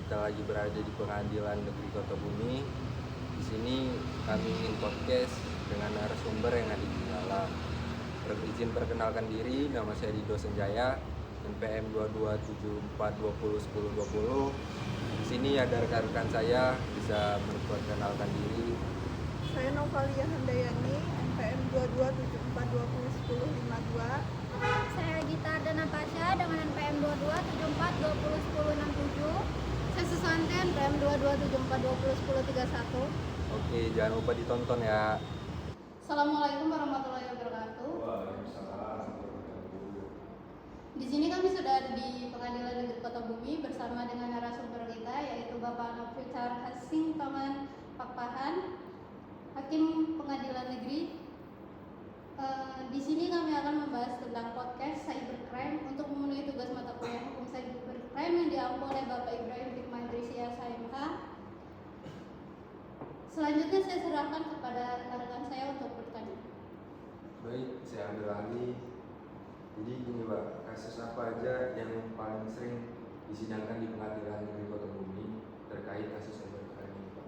kita lagi berada di Pengadilan Negeri Kota Bumi. Di sini kami ingin podcast dengan narasumber yang ada di dalam. Izin perkenalkan diri, nama saya Rido Senjaya, NPM 2274201020. Di sini ada rekan-rekan saya, bisa memperkenalkan diri. Saya Novalia Handayani, NPM 2274201052. Saya Gita Ardana Pasha dengan NPM 2274201067. Saya Susanti NPM 2274201031. Oke, jangan lupa ditonton ya. Assalamualaikum warahmatullahi wabarakatuh. Waalaikumsalam. Di sini kami sudah ada di Pengadilan Negeri Kota Bumi bersama dengan narasumber kita yaitu Bapak Nofrichar Hasingtongan Pakpahan, Hakim Pengadilan Negeri. Di sini kami akan membahas tentang podcast cybercrime untuk memenuhi tugas mata kuliah hukum cybercrime yang diampu oleh Bapak Ibrahim Hikmandri Siasa MH. Selanjutnya saya serahkan kepada rekan-rekan saya untuk bertanya. Baik, saya ambil alih. Jadi gini Pak, kasus apa aja yang paling sering disidangkan di Pengadilan Negeri Kota Bumi terkait kasus cybercrime ini Pak?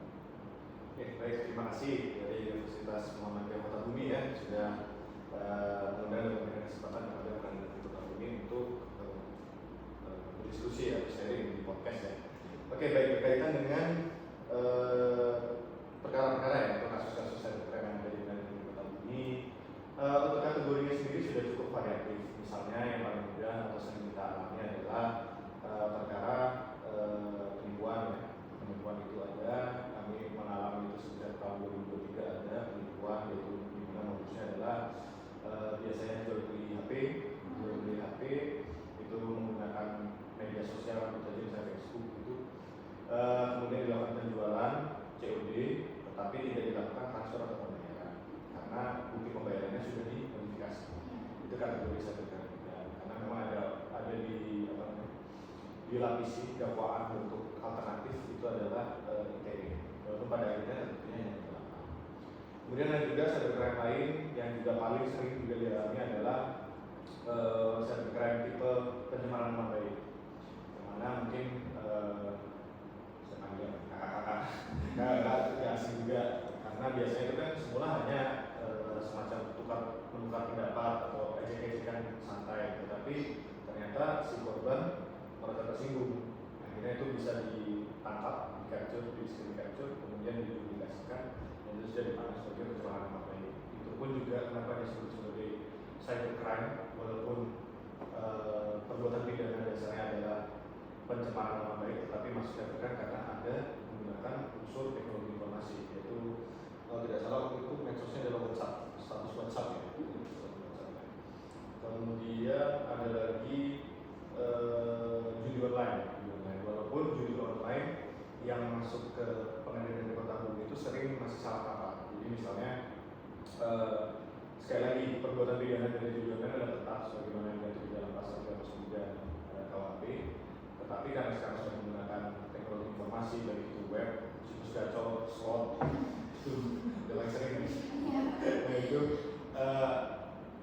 Oke, baik, terima kasih dari Universitas Muhammadiyah Kota Bumi ya sudah mengundang dan memberikan kesempatan kepada Pengadilan Negeri Kota Bumi untuk berdiskusi atau sharing di podcast ya. Oke, baik, berkaitan dengan perkara-perkara ya atau kasus-kasus cybercrime yang ada di Pengadilan Negeri Kota Bumi. Untuk kategorinya sendiri sudah cukup variatif. Misalnya yang paling mudah atau sering kita alami adalah perkara penipuan ya. Penipuan itu ada, kami mengalami itu sejak tahun 2023 ada penipuan, yaitu di mana modusnya adalah biasanya jual beli HP itu menggunakan media sosial tentu saja misalnya Facebook gitu. Kemudian dilakukan penjualan COD tetapi tidak dilakukan transfer atau pembayaran karena bukti pembayarannya sudah dimodifikasi. Itu kategori cybercrime karena memang ada dilapisi dakwaan bentuk alternatif itu adalah ITE walaupun pada akhirnya tentunya yang dilakukan. Kemudian ada juga cybercrime lain yang juga paling sering juga dialami adalah cybercrime tipe pencemaran nama baik yang mana mungkin saya panggil kakak-kakak itu asing juga karena biasanya itu kan semula hanya semacam menukar pendapat atau ejek-ejekan santai, tetapi ternyata si korban merasa tersinggung, akhirnya itu bisa ditangkap, di screen capture, kemudian dipublikasikan dan itu sudah dipandang sebagai pencemaran nama baik. Itu pun juga kenapa disebut sebagai cybercrime walaupun perbuatan pidana dasarnya adalah pencemaran nama baik, tetapi masuk cybercrime karena ada menggunakan unsur teknologi informasi, yaitu kalau tidak salah waktu itu medsosnya adalah WhatsApp, status WhatsApp ya. Kemudian ada lagi judi online, walaupun judi online yang masuk ke Pengadilan Negeri Kota Bumi itu sering masih salah kaprah. Jadi misalnya sekali lagi perbuatan pidana dari judi online adalah tetap sebagaimana yang diatur di dalam pasal 39 KUHP, tetapi karena sekarang sudah menggunakan teknologi informasi baik itu web, situs gacor, slot, itu udah sering nih. Nah itu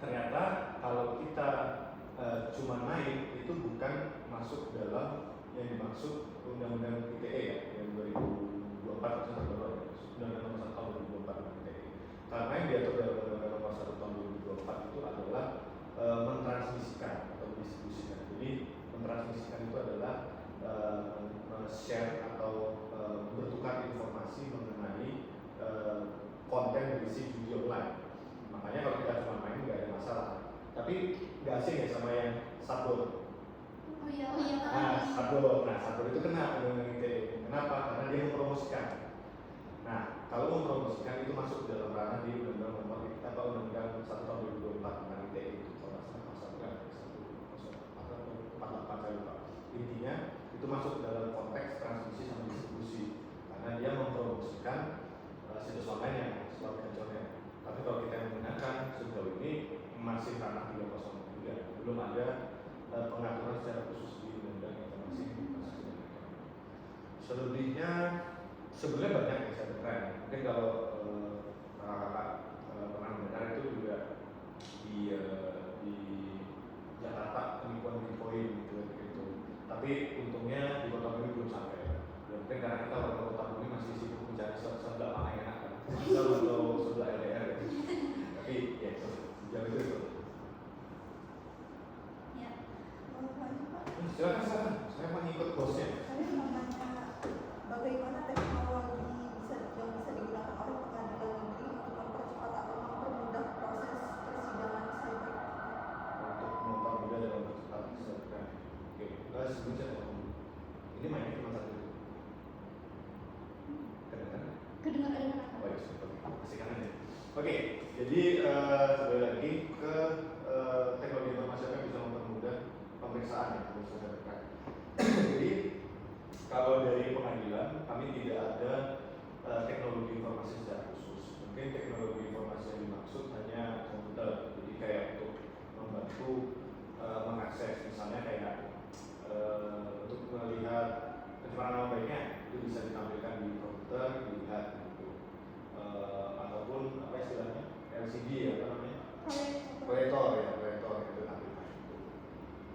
ternyata kalau kita cuma main itu bukan masuk dalam yang dimaksud Undang-Undang ITE ya, yang 2024 itu terbaru ya, Undang-Undang Nomor 1 Tahun 2024 tentang ITE. Karena yang diatur dalam Undang-Undang Nomor 1 Tahun 2024 itu adalah mentransmisikan atau mendistribusikan. Jadi mentransmisikan itu adalah share atau bertukar informasi mengenai konten berisi judi online. Makanya kalau kita cuma main nggak ada masalah. Tapi nggak asing ya sama yang sabun. Oh iya. Sabun itu kena dengan ITE. Kenapa? Karena dia mempromosikan. Nah, kalau mempromosikan itu masuk dalam ranah di Undang-Undang Nomor Undang-Undang 1 Tahun 2024 tentang ITE itu. Kalau pasal 148 saya lupa. Intinya itu masuk dalam konteks transmisi sama distribusi karena dia mempromosikan situs online yang slot gacornya. Tapi kalau kita menggunakan sejauh ini masih ranah 303, belum ada pengaturan secara khusus di Undang-Undang Informasi. Selebihnya sebenarnya banyak yang saya dengar. Mungkin kalau kakak-kakak pernah mendengar itu juga di Jakarta penipuan Bitcoin gitu. Tapi untungnya di Kota Bumi belum sampai. karena kita warga kota Bumi masih sibuk mencari sebelah mana yang enak kan, Tangsel atau sebelah LDR ya. Tapi ya sejauh itu. Ya. Silakan, saya mau ikut bosnya. Saya namanya bagaimana teknologi yang bisa digunakan oleh pengadilan negeri untuk mempercepat atau mempermudah proses persidangan cyber. Untuk mempermudah dalam bercepat cyber. Oke, sebelum saya ngomong, ini mainnya cuma satu. Kedengaran? Kedengaran apa? Baik, kasihkan aja. Oke, jadi kembali lagi ke teknologi informasi yang bisa mempermudah pemeriksaan ya, pemeriksaan terkait. Jadi kalau dari pengadilan kami tidak ada teknologi informasi secara khusus. Mungkin teknologi informasi yang dimaksud hanya komputer. Jadi kayak untuk membantu mengakses, misalnya kayak untuk melihat pencemaran nama baiknya itu bisa ditampilkan di komputer, dilihat gitu. Ataupun apa istilahnya LCD ya, apa namanya? Proyektor itu tampilkan itu.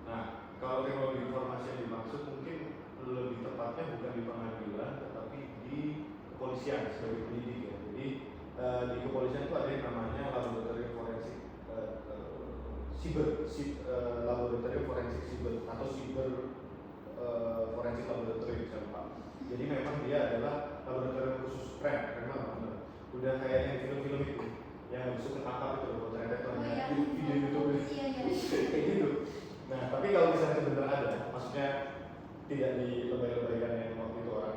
Nah, kalau teknologi informasi yang dimaksud mungkin lebih tepatnya bukan di pengadilan tetapi di kepolisian sebagai penyidik ya. Jadi di kepolisian itu ada yang namanya laboratorium forensik laboratorium forensik siber atau siber forensik laboratorium saya lupa. Jadi memang dia adalah laboratorium khusus keren banget. Udah kayaknya di film-film itu yang habis itu ketangkap itu loh, ternyata video YouTube kayak gitu. Nah, tapi kalau misalnya benar ada, maksudnya tidak dilebay-lebaykan yang waktu itu orang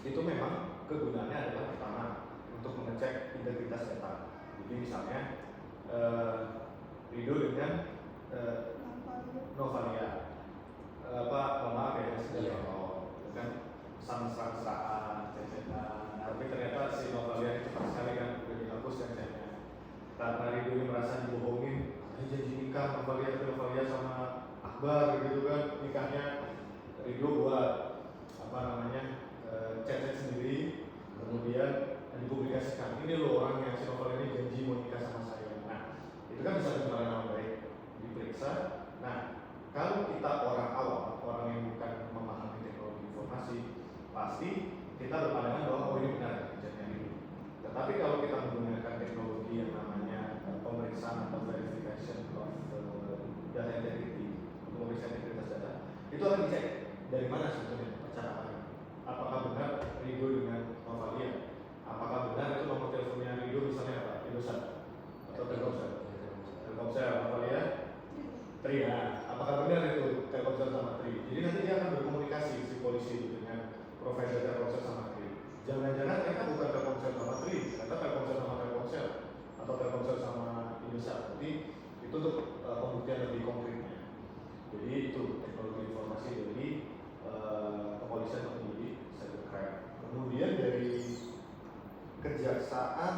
itu memang kegunaannya adalah pertama untuk mengecek integritas data. Jadi misalnya Rido dengan Novalia, maaf ya sudah kan mesra-mesraan, cecetan. Tapi ternyata si Novalia itu cepat sekali kan udah dihapus kan chatnya. Karena Rido ini merasa dibohongin, janji nikah Novalia sama Akbar gitu kan, nikahnya Rido buat chat sendiri, kemudian dipublikasikan. Ini loh orang yang si Novalia ini janji mau nikah sama saya. Nah, itu kan bisa pencemaran nama baik, diperiksa. Nah, kalau kita orang awam, orang yang bukan memahami teknologi informasi, pasti kita berpandangan bahwa oh ini benar chatnya Rido. Tetapi kalau kita menggunakan teknologi yang namanya pemeriksaan atau verification of data integrity untuk memeriksa integritas data, itu akan dicek dari mana sebetulnya percakapannya. Apakah benar Rido dengan Novalia? Apakah benar itu nomor teleponnya Rido misalnya apa? Indosat atau Telkomsel Novalia? Tri. Nah, apakah benar itu Telkomsel sama Tri? Jadi nanti dia akan berkomunikasi si polisi dengan provider Telkomsel sama Tri. Jangan-jangan mereka bukan Telkomsel sama Tri, ternyata Telkomsel sama Telkomsel atau Telkomsel sama Indosat. Jadi itu untuk pembuktian lebih konkretnya. Jadi itu teknologi informasi dari kepolisian atau penyidik cybercrime. Kemudian dari kejaksaan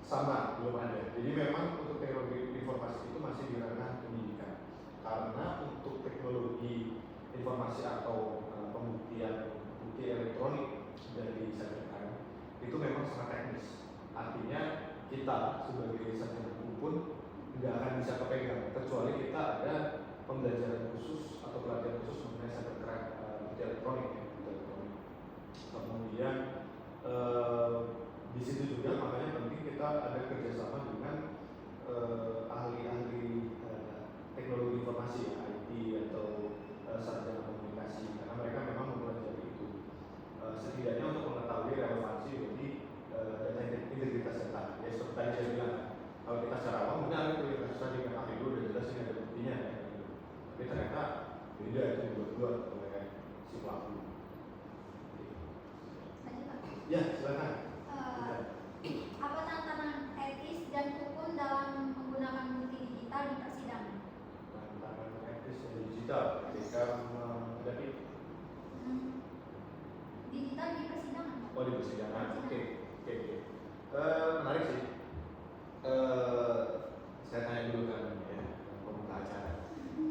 sama belum ada. Jadi memang untuk teknologi informasi itu masih di ranah penyidikan. Karena untuk teknologi informasi atau pembuktian bukti elektronik dari cybercrime itu memang sangat teknis. Artinya kita sebagai sarjana hukum pun nggak akan bisa kepegang kecuali kita ada pembelajaran khusus atau pelatihan khusus mengenai cybercrime bukti elektronik ya, bukti elektronik. Kemudian di situ juga makanya penting kita ada kerjasama dengan ahli-ahli teknologi informasi ya, IT atau sarjana komunikasi karena mereka memang mempelajari itu setidaknya untuk mengetahui relevansi dari data integritas data. Ya seperti tadi saya bilang, kalau kita secara awam benar itu ya kasus tadi kan itu udah jelas ini ada buktinya ya, gitu. Tapi ternyata beda itu dibuat-buat oleh si pelaku. Ya silakan. Apa tantangan etis dan hukum dalam menggunakan bukti digital di persidangan? Tantangan etis dan digital ketika menghadapi digital di persidangan. Oh di persidangan, oke. Menarik sih. Saya tanya dulu kan ya pembuka acara.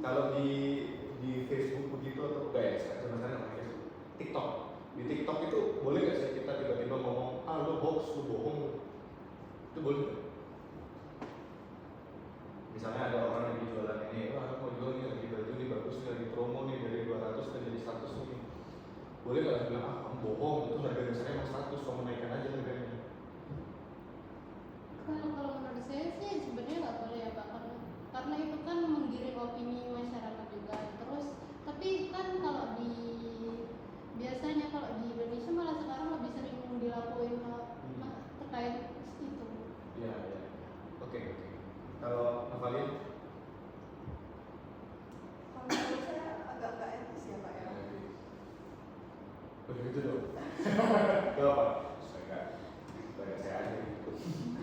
Kalau di Facebook begitu atau enggak ya? Sekarang namanya Facebook, TikTok. Di TikTok itu boleh nggak sih kita tiba-tiba ngomong lo hoax, lo bohong? Itu boleh nggak? Misalnya ada orang yang jualan ini, aku mau jual ini lagi baju ini bagus nih lagi promo nih dari 200 ke jadi 100 nih. Boleh nggak bilang begitu dong. Gak apa, supaya saya aja.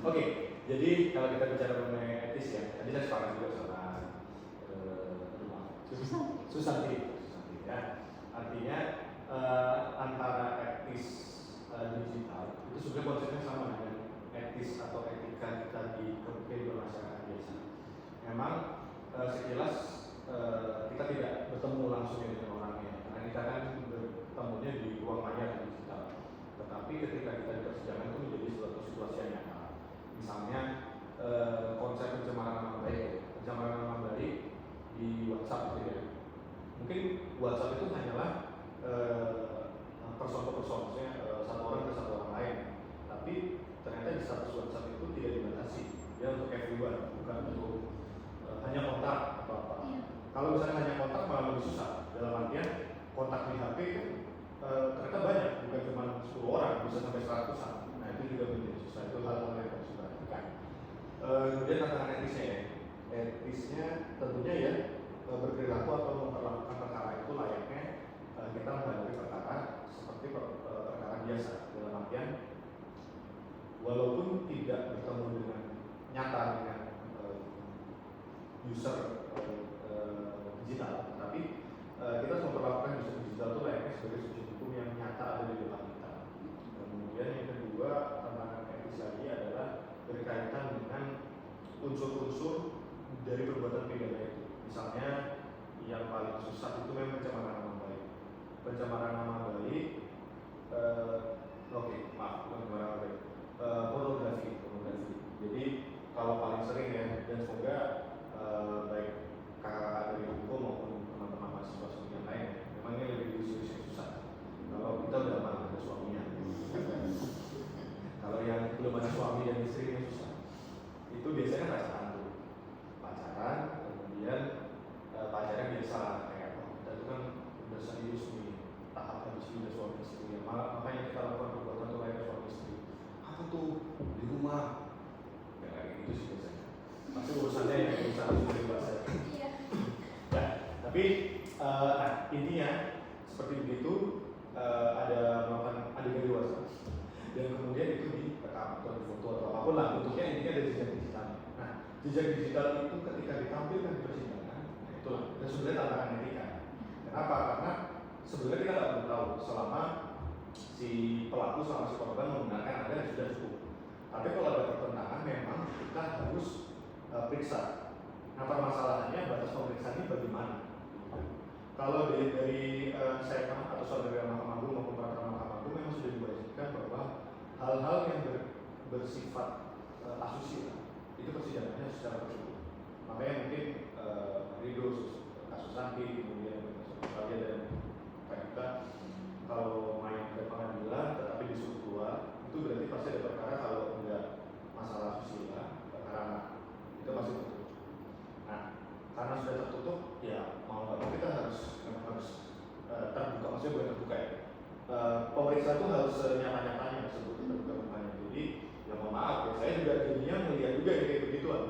Oke, jadi kalau kita bicara mengenai etis ya, tadi saya sepakat juga sama Susanti ya. Artinya antara etis digital itu sebenarnya konsepnya sama dengan etis atau etika kita di kehidupan masyarakat biasa. Memang sekilas kita tidak bertemu langsung dengan orangnya, karena kita kan bertemunya di ruang maya digital. Tetapi ketika kita di persidangan itu menjadi suatu situasi yang nyata. Misalnya konsep pencemaran nama baik di WhatsApp gitu ya. Mungkin WhatsApp itu hanyalah person to person, maksudnya satu orang ke satu orang lain. Tapi ternyata di status WhatsApp itu tidak dibatasi, ya untuk everyone, bukan untuk hanya kontak atau apa. Kalau misalnya hanya kontak malah lebih susah. Dalam artian kontak di HP kan ternyata banyak, bukan cuma 10 orang, bisa sampai 100-an. Nah itu juga menjadi susah, itu hal-hal yang harus diperhatikan. Kemudian tantangan etisnya ya, etisnya tentunya ya berperilaku atau memperlakukan perkara itu layaknya kita menghadapi perkara seperti perkara biasa. Dalam artian walaupun tidak bertemu dengan nyata dengan user digital, tapi kita harus memperlakukan user digital itu layaknya sebagai subjek hukum yang nyata ada di depan kita. Kemudian yang kedua, tantangan etis lagi adalah berkaitan dengan unsur-unsur dari perbuatan pidana itu. Misalnya yang paling susah itu memang pencemaran nama baik. Pencemaran nama baik, pornografi. Jadi kalau paling sering ya, dan semoga baik kakak-kakak dari hukum maupun teman-teman mahasiswa yang lain, memang ini lebih isu-isu yang susah. Kalau kita udah lama ada suaminya, kalau yang belum ada suami dan istri ini susah. Itu biasanya pacaran, kemudian pacaran biasa kayak kita itu kan udah serius nih, tahap habis udah suami istri ya. Makanya kita lakukan perbuatan itu lain suami istri. Apa tuh di rumah? Ya kayak gitu sih biasanya. Pasti urusannya yang urusan sudah dewasa. Ya, tapi intinya seperti begitu, ada melakukan adegan dewasa dan kemudian itu direkam atau difoto atau apapun lah, bentuknya intinya ada jejak digital. Nah, jejak digital itu ketika ditampilkan di persidangan, nah itulah dan sebenarnya tantangan etika. Kenapa? Karena sebenarnya kita nggak perlu tahu selama si pelaku selama si korban menggunakan ada yang sudah cukup. Tapi kalau ada pertentangan memang kita harus periksa. Nah permasalahannya batas pemeriksaan ini bagaimana? Kalau dari saya atau saudara Mahkamah Agung maupun peraturan Mahkamah Agung memang sudah diwajibkan bahwa hal-hal yang bersifat asusila itu persidangannya secara tertutup. Makanya mungkin Ridho kasus Santi, kemudian kasus Australia dan PMK kalau main ke pengadilan tetapi disuruh keluar, itu berarti pasti ada perkara kalau enggak masalah asusila, perkara anak itu pasti tertutup. Nah, karena sudah tertutup, ya mau nggak mau kita harus terbuka, maksudnya bukan terbuka ya. Pemeriksaan itu harus nyata-nyatanya sebut terbuka-bukanya. Jadi, ya mohon maaf ya, saya juga jadinya melihat juga kayak begituan,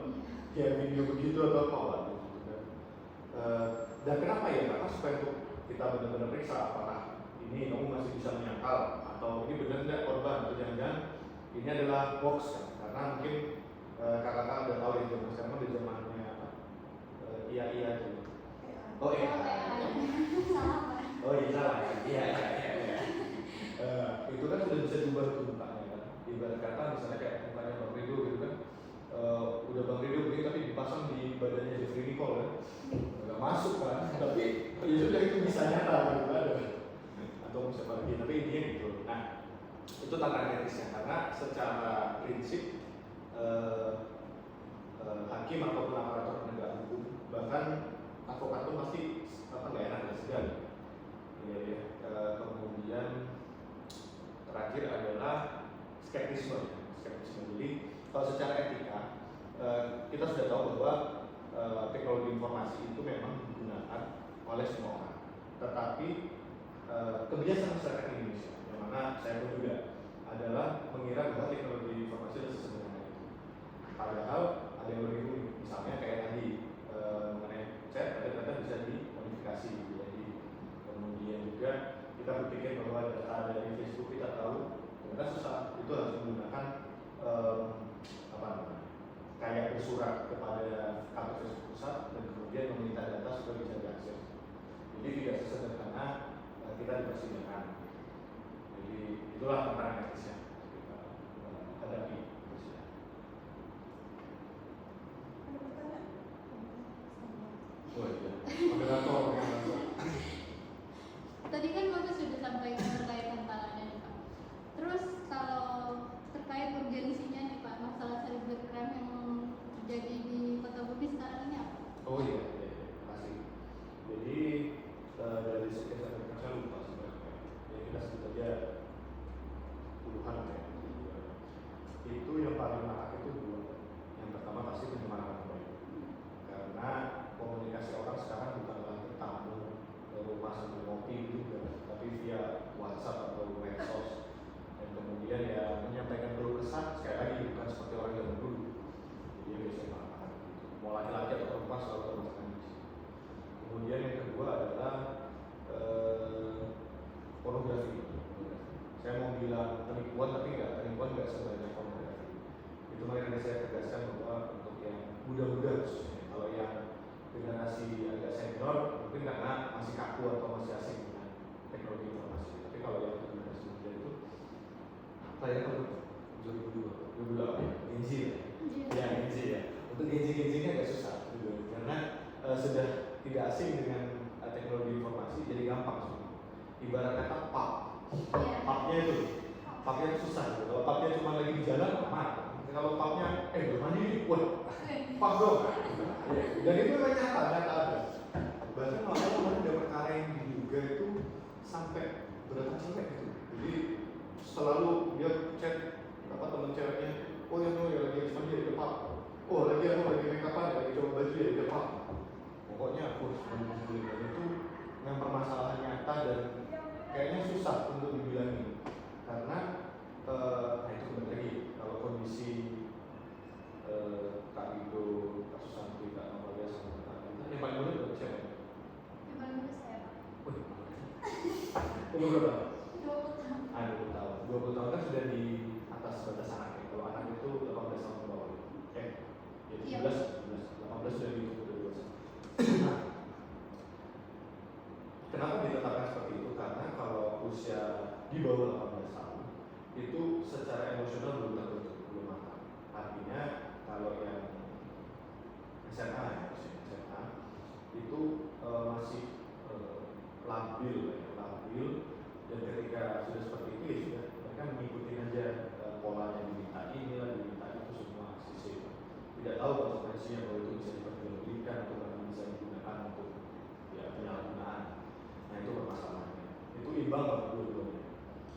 kayak video begitu atau apa gitu kan. Dan kenapa ya? Karena supaya untuk kita benar-benar periksa apakah ini kamu masih bisa menyangkal atau ini benar nggak korban atau jangan-jangan ini adalah box kan? Karena mungkin kakak-kakak udah tahu ya zaman sekarang udah zamannya apa? Iya tuh. Oh iya. Oh iya salah. Iya. Itu kan sudah bisa diubah tuh mukanya kan. Ibarat kata misalnya kayak mukanya Bang Ridho gitu kan. Udah Bang Ridho begini tapi dipasang di badannya Jeffrey Nicole kan. Nggak masuk kan. Tapi ya sudah itu bisa nyata gitu ada. Atau siapa lagi. Tapi intinya gitu. Nah itu tantangan etisnya karena secara prinsip hakim ataupun aparatur penegak hukum bahkan advokat itu pasti nggak enak dan segan. Kemudian terakhir adalah skeptisme. Jadi kalau secara etika kita sudah tahu bahwa teknologi informasi itu memang digunakan oleh semua orang. Tetapi kebiasaan masyarakat Indonesia yang mana saya pun juga adalah mengira bahwa teknologi informasi adalah sesederhana itu. Padahal ada yang lebih rumit. Misalnya kayak tadi mengenai chat, ternyata bisa dimodifikasi. Jadi kemudian juga kita berpikir bahwa data dari Facebook kita tahu, ternyata susah. Itu harus menggunakan apa namanya, kayak bersurat kepada kantor Facebook pusat dan kemudian meminta data supaya bisa diakses. Jadi tidak sesederhana kita di persidangan. Jadi itulah tantangan etisnya kita hadapi persidangan. Ada pertanyaan? Oh iya, moderator. Tadi kan Bapak sudah sampaikan terkait tantangannya nih Pak. Terus kalau terkait urgensinya nih Pak, masalah cybercrime yang terjadi di Kota Bumi sekarang ini apa? Oh iya, kasih. Jadi dari sekian sampai saya lupa sebenarnya. Ya kita sebut aja puluhan ya. Itu yang paling marak itu dua. Yang pertama pasti pencemaran nama baik. Karena komunikasi orang sekarang bukan lagi tamu ke rumah sambil ngopi gitu, tapi via WhatsApp atau medsos. Dan kemudian ya menyampaikan keluh kesah sekali lagi bukan seperti orang zaman dulu. Jadi biasanya marah gitu. Mau laki-laki atau perempuan selalu termasukkan di sini. Kemudian yang kedua adalah pornografi. Saya mau bilang penipuan tapi penipuan nggak sebanyak pornografi. Itu makanya saya tegaskan bahwa untuk yang muda-muda khususnya, kalau yang generasi agak senior mungkin karena masih kaku atau masih asing dengan teknologi informasi. Tapi kalau yang generasi muda itu apa ya, kalau 2002 Gen Z ya, Gen Z ya. Untuk Gen Z ini agak susah gitu. Karena sudah tidak asing dengan teknologi informasi, jadi gampang semua. Ibarat kata pubnya itu susah gitu. Kalau pubnya cuma lagi di jalan aman. Kalau pubnya bermandi, wah pub dong. Dan itu memang nyata ada. Bahkan kemarin ada perkara yang diduga itu sampai berapa cewek gitu. Jadi selalu dia chat teman ceweknya, oh ya lagi habis mandi di pub. Oh lagi make up-an, lagi coba baju ya di pub. Pokoknya aku harus mandi. Dan itu yang permasalahan nyata dan kayaknya susah untuk dibilangin karena itu kembali lagi kalau kondisi Kak Ido, kasus Santi, Kak Amalia sama Kak Ido yang paling muda berapa siapa? Yang paling muda saya Pak. Umur berapa? 20 tahun. 20 tahun. 20 tahun kan sudah di atas batas anak ya. Kalau anak itu 18 tahun ke bawah. Ya 18 sudah dihitung udah dewasa. Nah, kenapa ditetapkan seperti itu? Karena kalau usia di bawah 18 tahun itu secara emosional belum terbentuk, belum matang. Artinya kalau yang SMA itu masih labil dan ketika sudah seperti itu ya sudah mereka mengikuti aja polanya diminta ini lah diminta itu semua sisi tidak tahu konsekuensinya bahwa itu bisa diperjualbelikan atau bahkan bisa digunakan untuk ya penyalahgunaan. Nah itu permasalahannya. Itu imbang lah dua-duanya.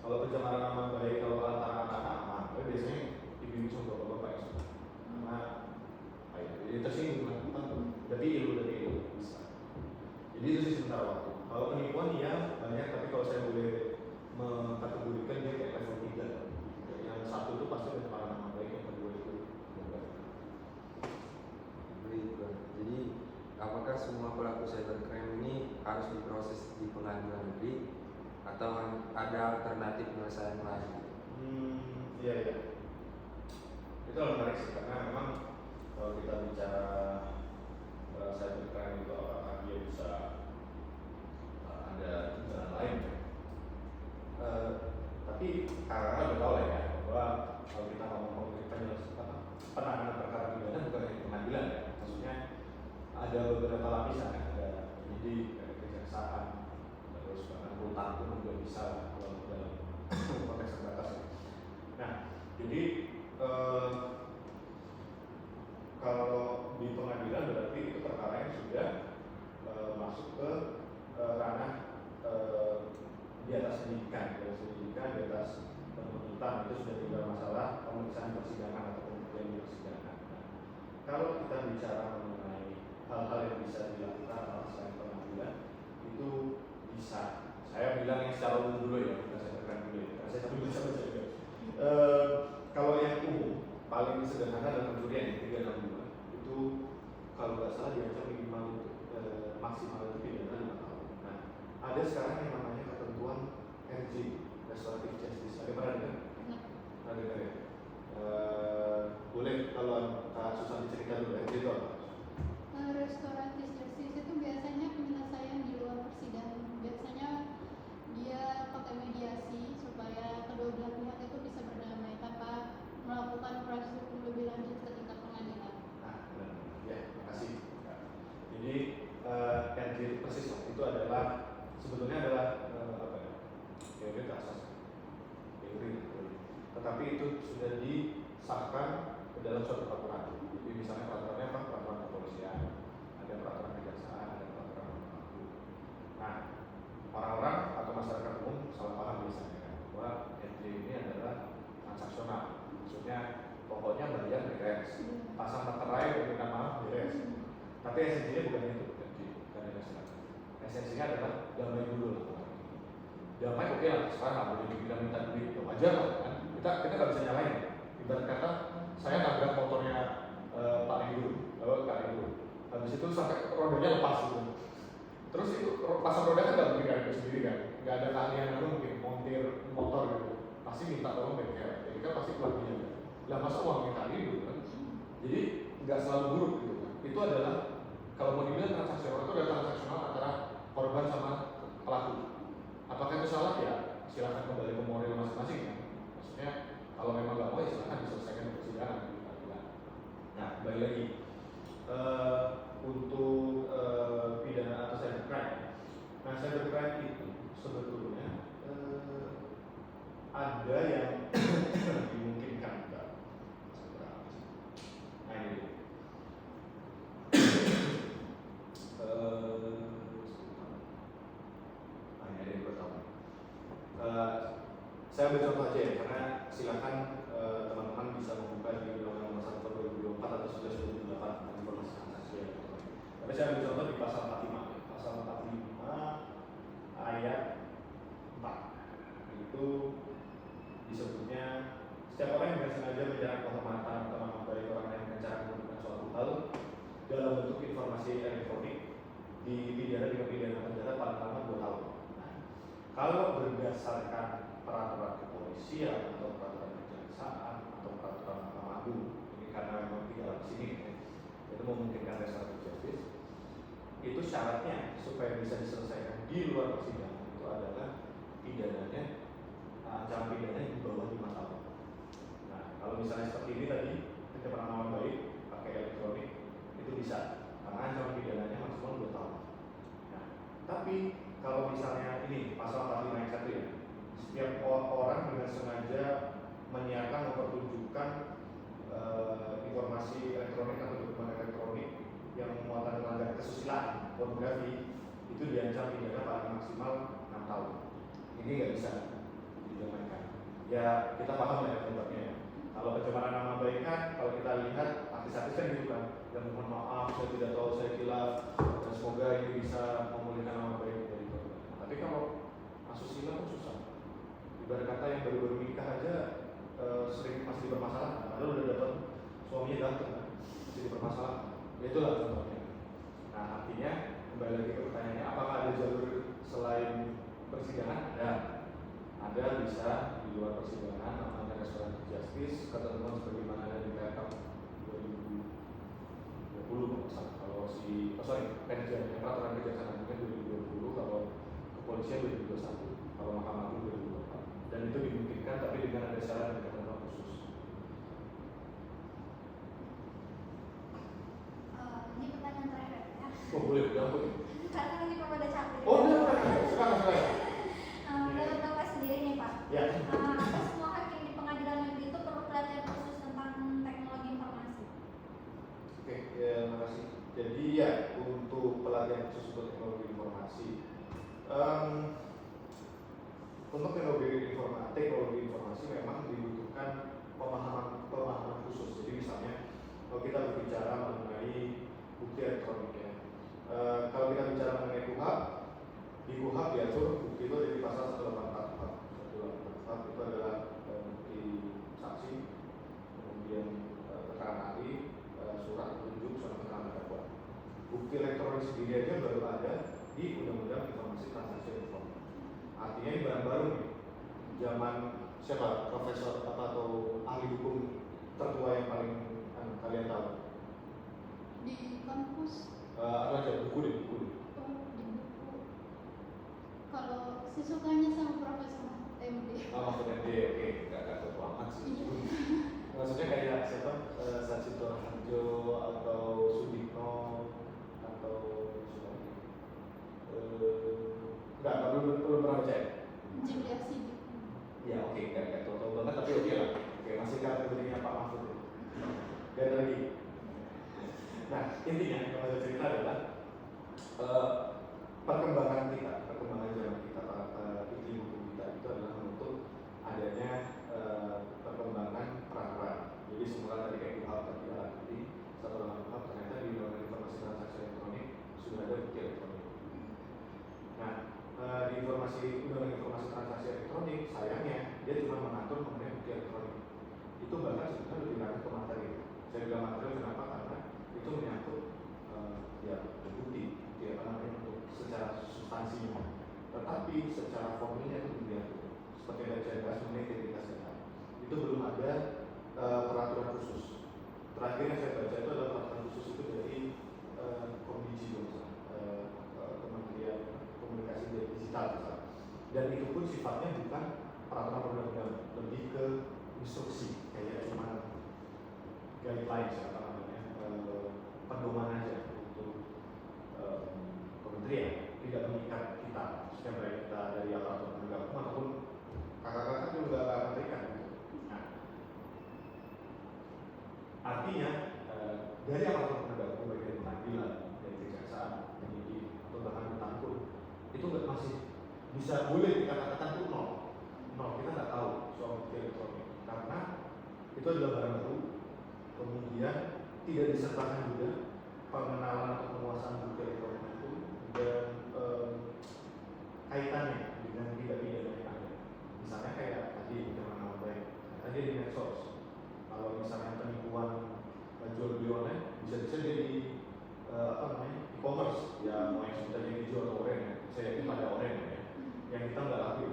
Kalau pencemaran nama baik kalau antara anak-anak aman, tapi biasanya ibu-ibu sama bapak-bapak yang suka karena jadi tersinggung kan, dari ilmu bisa. Jadi itu sih sementara waktu. Kalau penipuan ya banyak, tapi kalau saya boleh mengkategorikan dia kayak level 3. Yang satu itu pasti pencemaran nama baik, yang kedua itu Jadi apakah semua pelaku cybercrime ini harus diproses di pengadilan negeri atau ada alternatif penyelesaian lain? Iya. Itu menarik sih karena memang kalau kita bicara cybercrime itu apakah dia bisa ada jalan lain ya? Tapi karena udah tahu ya bahwa kalau kita ngomong penanganan perkara pidana bukan hanya pengadilan ya, maksudnya ada beberapa lapisan ya, ada penyidik, ada kejaksaan, terus bahkan rutan pun juga bisa kalau dalam konteks terbatas ya. Nah, jadi kalau di pengadilan berarti itu perkara yang sudah masuk ke ranah di atas penyidikan, di atas penuntutan, itu sudah tinggal masalah pemeriksaan persidangan atau pembuktian di persidangan. Nah, kalau kita bicara mengenai hal-hal yang bisa dilakukan selain pengadilan, itu bisa. Saya bilang yang secara umum dulu ya, kita sebutkan dulu ya, karena saya tapi bisa baca juga. Kalau yang umum, paling sederhana adalah pencurian yang 362 itu kalau nggak salah diancam minimal maksimal itu pidana 5 tahun. Nah, ada sekarang yang namanya ketentuan RTJ, Restoratif Justice. Ada pernah dengar? Nah, Pernah dengar ya? Boleh kalau Kak Susan cerita dulu RTJ itu apa? restoratif justice itu biasanya penyelesaian di luar persidangan. Biasanya dia pakai mediasi supaya kedua belah pihak itu bisa berdamai tanpa melakukan proses hukum lebih lanjut ke tingkat pengadilan. Nah, benar. Ya, makasih. Nah, jadi RTJ itu persis lah. Itu adalah sebetulnya adalah apa ya? Teori asas. Teori. Tetapi itu sudah disahkan ke dalam suatu peraturan. Jadi misalnya peraturannya apa? Peraturan kepolisian, ada peraturan kejaksaan, ada peraturan mahkamah agung. Nah, orang-orang atau masyarakat umum salah paham biasanya kan bahwa RJ ini adalah transaksional. Maksudnya pokoknya bayar beres, pasang materai minta maaf beres. Tapi esensinya bukan itu RJ, bukan transaksional. Esensinya adalah damai dulu lah. Damai oke lah, sekarang nggak boleh kita minta duit, wajar lah kan? Kita nggak bisa nyalain. Ibarat kata saya nabrak motornya Pak Ibu, Kak Ibu. Habis itu sampai rodanya lepas gitu. Terus itu pasang roda kan nggak mungkin kan itu sendiri kan, nggak ada keahlian yang mungkin montir motor gitu. Pasti minta tolong bengkel, jadi kan pasti keluar biaya. Lah masa uangnya Kak Ibu kan? Jadi nggak selalu buruk gitu kan. Itu adalah kalau mau dibilang transaksional itu adalah transaksional antara korban sama pelaku. Apakah itu salah ya? Silahkan kembali ke moral masing-masing kan. Maksudnya kalau memang nggak mau ya silahkan diselesaikan di persidangan. Nah, kembali lagi untuk pidana atau cybercrime. Nah, cybercrime itu sebetulnya ada yang dimungkinkan enggak. Nah, ini ada yang gue tahu. Saya ambil contoh aja ya, karena silakan teman-teman bisa membuka di Undang-Undang Nomor 1 Tahun 2024 atau 11/2008 tentang informasi transaksi elektronik. Tapi saya ambil contoh di pasal 45. Pasal 45 ayat 4 itu disebutnya setiap orang yang dengan sengaja menyerang kehormatan atau nama baik orang lain dengan cara menggunakan suatu hal dalam bentuk informasi elektronik dipidana dengan pidana penjara paling lama 2 tahun. Nah, kalau berdasarkan peraturan kepolisian atau peraturan kejaksaan atau peraturan mahkamah agung, ini karena memang di dalam sini itu memungkinkan restoratif justice, itu syaratnya supaya bisa diselesaikan di luar persidangan itu adalah pidananya ancaman pidananya di bawah 5 tahun. Nah, kalau misalnya seperti ini tadi pencemaran nama baik pakai elektronik itu bisa karena ancaman pidananya maksimal 2 tahun. Nah, tapi kalau misalnya ini pasal 45 ayat 1 ya, setiap orang dengan sengaja menyiarkan mempertunjukkan informasi elektronik atau dokumen elektronik yang muatan melanggar kesusilaan pornografi itu diancam pidana paling maksimal 6 tahun. Ini nggak bisa didamaikan. Ya kita paham ya penyebabnya ya. Kalau pencemaran nama baik kan, kalau kita lihat artis-artis kan gitu kan, yang mohon maaf saya tidak tahu saya kira dan semoga ini bisa memulihkan nama baik dari korban. Tapi kalau asusila kan susah. Ibarat kata yang baru-baru nikah aja sering masih bermasalah, padahal udah dapat suaminya ganteng kan, masih dipermasalahkan. Ya itulah contohnya. Nah artinya kembali lagi ke pertanyaannya, apakah ada jalur selain persidangan? Ada bisa di luar persidangan, namanya restoratif justice, ketentuan sebagaimana ada di Perkap 2020 kalau peraturan kejaksaan agungnya 2020, kalau kepolisian 2021, kalau mahkamah agung 2024, dan itu dimungkinkan tapi dengan ada syarat dan ketentuan khusus. Ini pertanyaan terakhir ya. Oh boleh, ya boleh. Karena ini pada capek. Oh silakan. Menurut Bapak sendiri nih Pak, Ya. apa semua hakim di pengadilan negeri itu perlu pelatihan khusus tentang teknologi informasi? Oke, ya makasih. Jadi ya untuk pelatihan khusus untuk teknologi informasi, untuk teknologi informasi memang dibutuhkan pemahaman khusus. Jadi misalnya kalau kita berbicara mengenai bukti elektronik ya, kalau kita bicara mengenai KUHP, di KUHP diatur bukti itu ada di pasal 184. 184 itu adalah bukti saksi, kemudian keterangan ahli, surat petunjuk, surat keterangan terdakwa. Bukti elektronik sendiri aja baru ada di Undang-Undang Informasi Transaksi Elektronik. Artinya ini barang baru nih. zaman siapa profesor atau ahli hukum tertua yang paling kalian tahu? Di kampus. Apa aja buku deh. Oh, di buku. Kalau si sukanya sama Profesor MD. Oh, maksudnya oke, nggak tertua amat sih. Iya. Maksudnya kayak siapa? Sacito Harjo atau Sudikno atau siapa lagi? Nggak perlu pernah baca ya? Julia Sidik. Ya oke, nggak tahu banget tapi oke lah. Oke, masih kategorinya Pak Mahfud ya. Dan lagi. Nah, intinya yang saya cerita adalah perkembangan zaman kita, iklim hukum kita itu adalah untuk adanya perkembangan peraturan. Jadi semula tadi kayak KUHP tadi nanti satu dalam KUHP ternyata di Undang-Undang Informasi Transaksi Elektronik sudah ada bukti elektronik. Nah, di Undang-Undang Informasi Transaksi Elektronik sayangnya dia cuma mengatur mengenai bukti elektronik. Itu bahkan sebenarnya lebih lanjut ke materi. Saya bilang materi kenapa? Karena itu menyangkut bukti apa namanya untuk secara substansinya. Tetapi secara formilnya itu diatur. Seperti yang saya bahas mengenai integritas data. Itu belum ada peraturan khusus. Terakhir yang saya baca itu adalah peraturan khusus itu dari Kominfo, Kementerian Komunikasi dan Digital, dan itu pun sifatnya bukan peraturan perundang-undangan, lebih ke instruksi, kayak cuma guidelines apa namanya, pedoman aja untuk kementerian, tidak mengikat kita, setiap kita dari aparatur penegak hukum ataupun kakak-kakak juga akan terikat. Nah, artinya dari aparatur penegak hukum, baik dari pengadilan, dari kejaksaan, penyidik, atau bahkan ditangkut, itu masih bisa boleh dikatakan itu nol. Kita nggak tahu soal bukti elektronik karena itu adalah barang baru, kemudian tidak disertakan juga pengenalan atau penguasaan bukti elektronik itu dan kaitannya dengan tindak pidana yang ada. Misalnya kayak tadi nama baik, tadi di medsos. Kalau misalnya penipuan jual beli online, bisa-bisa dia di e-commerce, ya mau yang sebutnya hijau atau oranye. Saya yakin pada oranye ya, yang kita nggak laku.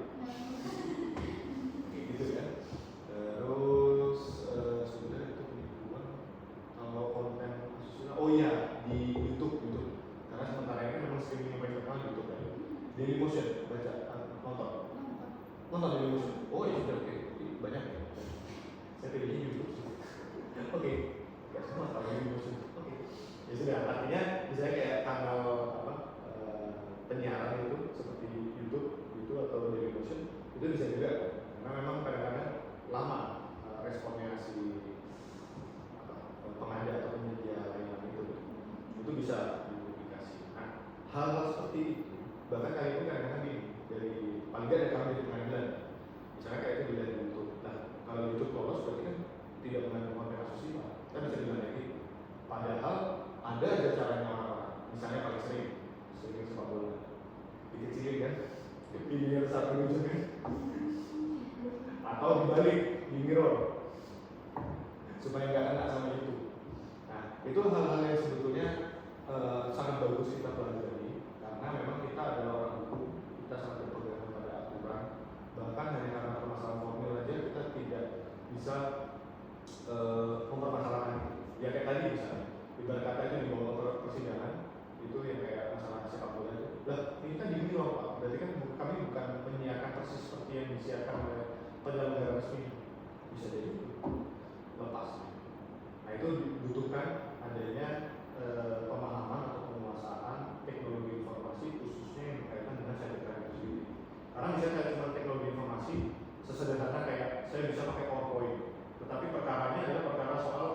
Kayak gitu ya. Terus sebenarnya itu penipuan kalau konten asusila, oh iya di YouTube, karena sementara ini memang streaming yang paling terkenal YouTube ya. Dailymotion baca nonton Dailymotion. Oh iya sudah oke. Banyak ya. Saya pilihnya YouTube sih. Oke. Gak semua kalau Dailymotion. Oke. Ya sudah, artinya misalnya kayak kanal penyiaran itu seperti YouTube itu atau Dailymotion itu bisa juga karena memang kadang-kadang lama responnya si pengada atau penyedia layanan itu bisa dipublikasi. Nah, hal seperti itu bahkan kali ini kadang-kadang dari paling nggak dari kami di pengadilan, misalnya kayak itu dilihat di YouTube. Nah, kalau YouTube lolos berarti kan tidak mengandung konten asusila, kan bisa bilang kayak gitu. Padahal ada aja caranya orang-orang, misalnya paling sering sepak bola dikecilin kan, dipilih satu ujung kan, atau dibalik di mirror supaya nggak kena sama itu. Nah, itu hal-hal yang sebetulnya sangat bagus kita pelajari karena memang kita adalah orang hukum, kita sangat berpegang pada aturan. Bahkan hanya karena permasalahan formil aja kita tidak bisa mempermasalahkan itu. Ya kayak tadi misalnya, ibarat kata itu dibawa ke persidangan, itu yang kayak masalah sepak bola itu. Lah, ini kan di mirror Pak, berarti kan kami bukan menyiarkan persis seperti yang disiarkan oleh penyelenggara resmi. Bisa jadi lepas. Nah itu dibutuhkan adanya pemahaman atau penguasaan teknologi informasi khususnya yang berkaitan dengan cybercrime itu sendiri. Karena misalnya saya cuma teknologi informasi sesederhana kayak saya bisa pakai PowerPoint, tetapi perkaranya adalah perkara soal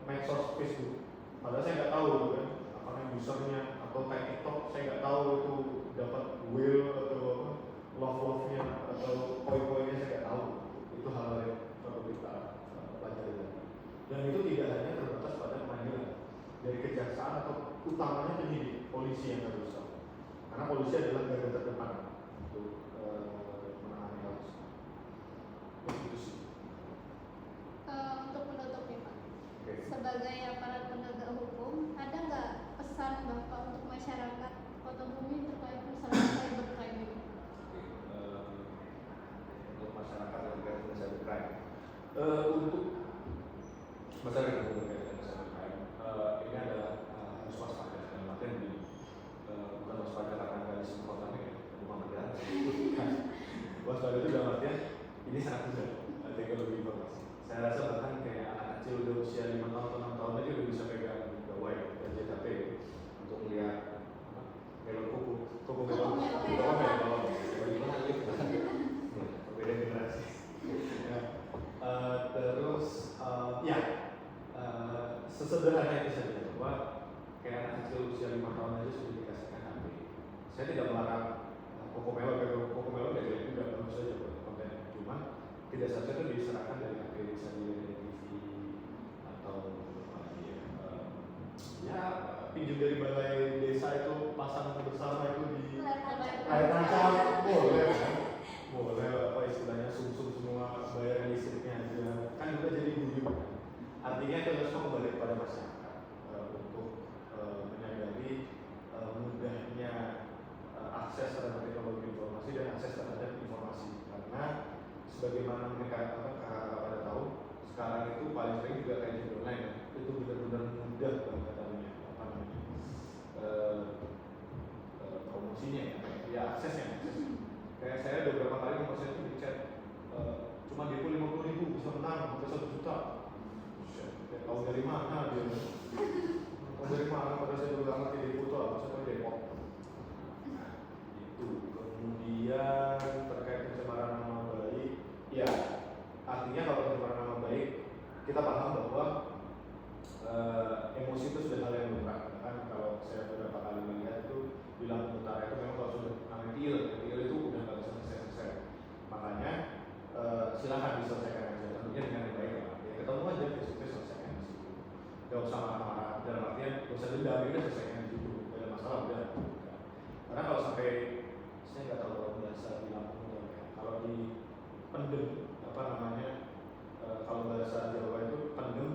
medsos Facebook. Padahal saya nggak tahu gitu kan, apa namanya usernya atau kayak TikTok saya nggak tahu itu dapat whale atau love-nya atau poin-poinnya saya nggak tahu. Itu hal yang perlu kita pelajari lagi. Dan itu tidak hanya terbatas pada pengadilan, dari kejaksaan waspada itu dalam artian ini sangat mudah teknologi informasi. Saya rasa bahkan kayak anak kecil udah usia 5 tahun atau 6 tahun aja udah bisa pegang gawai dan JKT untuk melihat melon kuku melon beda generasi. Terus sesederhana itu saja bahwa kayak anak kecil usia 5 tahun aja sudah dikasihkan HP. Saya tidak melarang Kokomelo nggak jadi juga bagus saja buat konten, cuma tidak seharusnya itu diserahkan dari HP, bisa dilihat dari TV atau pinjam dari balai desa itu pasang bersama itu di layar tancap boleh apa istilahnya sum-sum semua bayar listriknya aja kan juga jadi gugur kan. Artinya itu harus kembali kepada masyarakat untuk menyadari mudahnya akses terhadap teknologi informasi dan akses terhadap informasi, karena sebagaimana mereka pada tahu sekarang itu paling sering juga kayak di online ya, itu benar-benar mudah banget katanya promosinya ya aksesnya. Kayak saya udah beberapa kali proses itu di chat cuma DP 50.000 bisa menang sampai 1 juta. Tahu dari mana dia? Tahu dari mana pada saya udah ngerti di foto apa saya tahu Depok. Itu kemudian terkait pencemaran nama baik, ya artinya kalau pencemaran nama baik kita paham bahwa emosi itu sudah hal yang lumrah. Kan kalau saya beberapa kali melihat itu di Lampung Utara itu memang kalau sudah namanya tiil itu udah nggak bisa selesai. Makanya silakan diselesaikan aja, tentunya dengan yang baik lah. Ya ketemu aja besoknya selesaikan di situ. Gak usah marah-marah dalam artian gak usah dendam, udah selesaikan di situ. Gak ada masalah udah. Karena kalau sampai saya nggak tahu kalau bahasa di Lampung itu kalau di pendem kalau bahasa Jawa itu pendem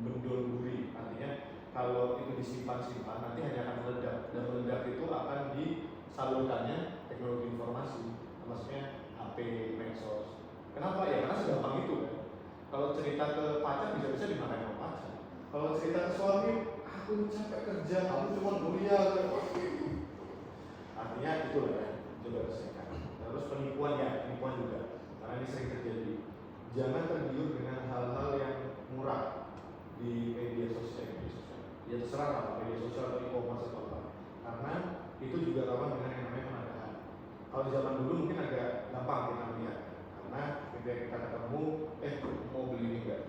bendol guri, artinya kalau itu disimpan nanti hanya akan meledak, dan meledak itu akan disalurkannya teknologi informasi, maksudnya HP, medsos. Kenapa ya? Karena segampang itu kan. Kalau cerita ke pacar bisa-bisa dimarahin sama pacar. Kalau cerita ke suami, aku capek kerja, kamu cuma kuliah. Artinya itu lah ya, coba selesaikan. Terus penipuan juga, karena ini sering terjadi. Jangan tergiur dengan hal-hal yang murah di media sosial. Ya terserah lah, media sosial atau e-commerce atau apa. Karena itu juga rawan dengan yang namanya penadahan. Kalau di zaman dulu mungkin agak gampang kita melihat, karena ketika kita ketemu, mau beli ini enggak?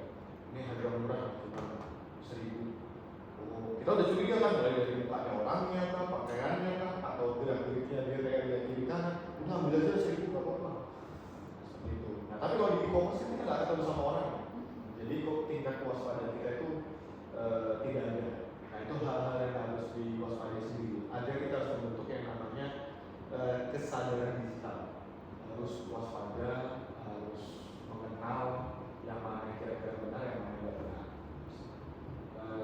Ini harga murah, cuma 1.000. Kita udah curiga kan, mulai dari mukanya orangnya kan, pakaiannya kan, atau gerak-geriknya dia kayak lihat kiri kanan, udah ambil aja 1.000 gak apa-apa. Seperti itu. Nah tapi kalau di e-commerce kita nggak ketemu sama orang, jadi kok tingkat kewaspadaan kita itu tidak ada. Nah itu hal-hal yang harus diwaspadai sendiri. Ada kita harus membentuk yang namanya kesadaran digital. Harus waspada, harus mengenal yang mana kira-kira benar, yang mana tidak benar.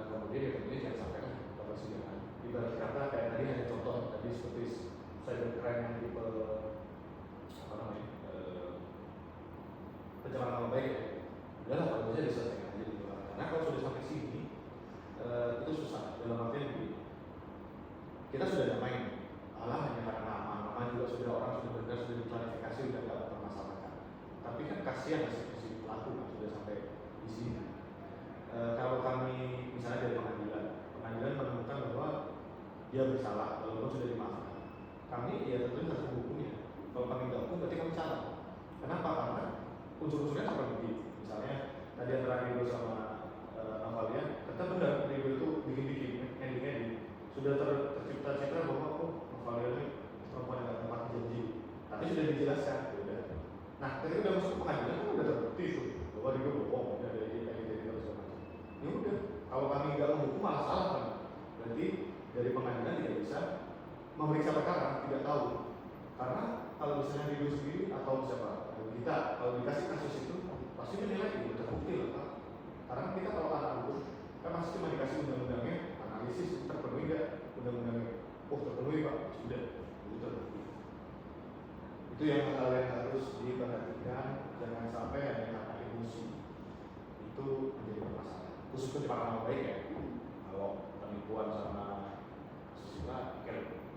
Kemudian ya tentunya jangan sampai kebersihan. Ibarat kata kayak tadi hanya contoh tadi seperti cybercrime yang tipe pencemaran nama baik ya. Udahlah kalau bisa diselesaikan aja gitu. Karena kalau sudah sampai sini itu susah. Dalam artian begini, kita sudah damai. Malah hanya karena nama juga sudah orang sudah benar sudah diklarifikasi sudah tidak bermasalahkan. Tapi kan kasihan si pelaku kan sudah sampai di sini. Kalau kami misalnya dari pengadilan menemukan bahwa dia bersalah walaupun sudah dimaafkan, kami ya tentunya harus menghukumnya. Kalau kami tidak hukum berarti kami salah. Kenapa? Karena unsur-unsurnya seperti begitu. Misalnya tadi antara Ridho sama Avalia, tetap benar Ridho itu bikin ending sudah tercipta citra bahwa Avalia ini perempuan yang tempat janji, tapi sudah dijelaskan. Udah. Nah, ketika udah masuk ke pengadilan kan udah terbukti itu bahwa Ridho bohong, udah dari terus macam. Ya udah, kalau kami nggak menghukum malah salah kan. Berarti dari pengadilan tidak bisa memeriksa perkara, tidak tahu. Karena kalau misalnya Ridho sendiri atau siapa kita kalau dikasih kasus itu pasti menilai itu terbukti lah Pak. Karena kita kalau anak hukum kan pasti cuma dikasih undang-undangnya, analisis terpenuhi nggak undang-undangnya. Oh terpenuhi Pak, sudah itu terbukti. Itu yang hal yang harus diperhatikan, jangan sampai hanya karena emosi itu menjadi permasalahan. Khusus pencemaran nama baik ya. Kalau penipuan sama susila,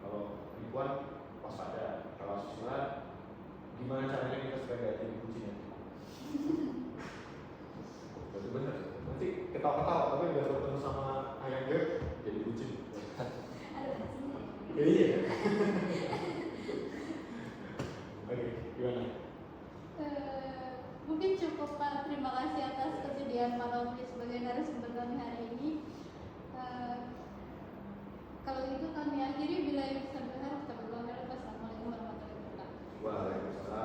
kalau penipuan waspada. Kalau susila gimana caranya nggak jadi kucing ya. Berarti bener. Nanti ketawa-ketawa tapi nggak ketemu sama ayam beb jadi kucing. Ada hasilnya. Iya. Oke, gimana? Mungkin cukup Pak. Terima kasih atas kesediaan Pak Romli sebagai narasumber kami hari ini. Kalau itu kami akhiri, bila yang bisa dengar kita berdoa. Wassalamualaikum warahmatullahi wabarakatuh. Waalaikumsalam.